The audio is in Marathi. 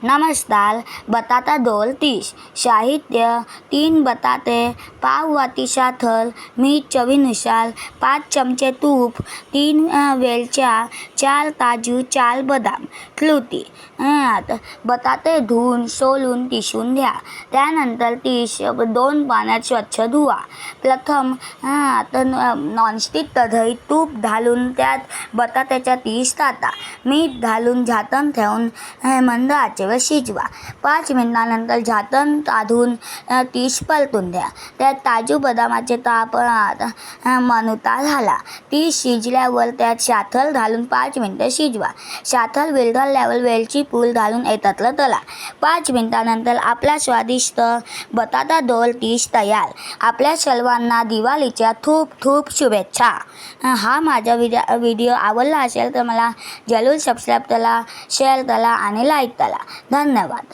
नमस्कार. बटाटा डोल 30. साहित्य: 3 बटाटे, पाव वाटीचा थर, मीठ चवीनुसार, 5 चमचे तूप, 3 वेलच्या, 4 काजू, 4 बदाम. कृती: बटाटे धुवून सोलून किसून घ्या. त्यानंतर 2 पाण्यात स्वच्छ धुवा. प्रथम नॉनस्टिक कढईत तूप घालून त्यात बटाट्याच्या 30 टाका. मीठ घालून झाकण ठेवून मंद आचेवर शिजवा. 5 मिनिटांनंतर झाकण काढून 30 परतून द्या. त्यात काजू बदामाचे काप मनुका घाला. 30 शिजल्यावर त्यात साखर घालून 5 मिनिटे शिजवा. साखर विरघळल्यावर वेलची पूड घालून एकत्र तळा. 5 मिनिटांनंतर आपला स्वादिष्ट बटाटा डोल 30 तयार. आपल्या सर्वांना दिवाळीच्या खूप खूप शुभेच्छा. हा माझा व्हिडिओ आवडला असेल तर मला जरूर सबस्क्राईब करा, शेअर करा आणि लाईक करा. धन्यवाद.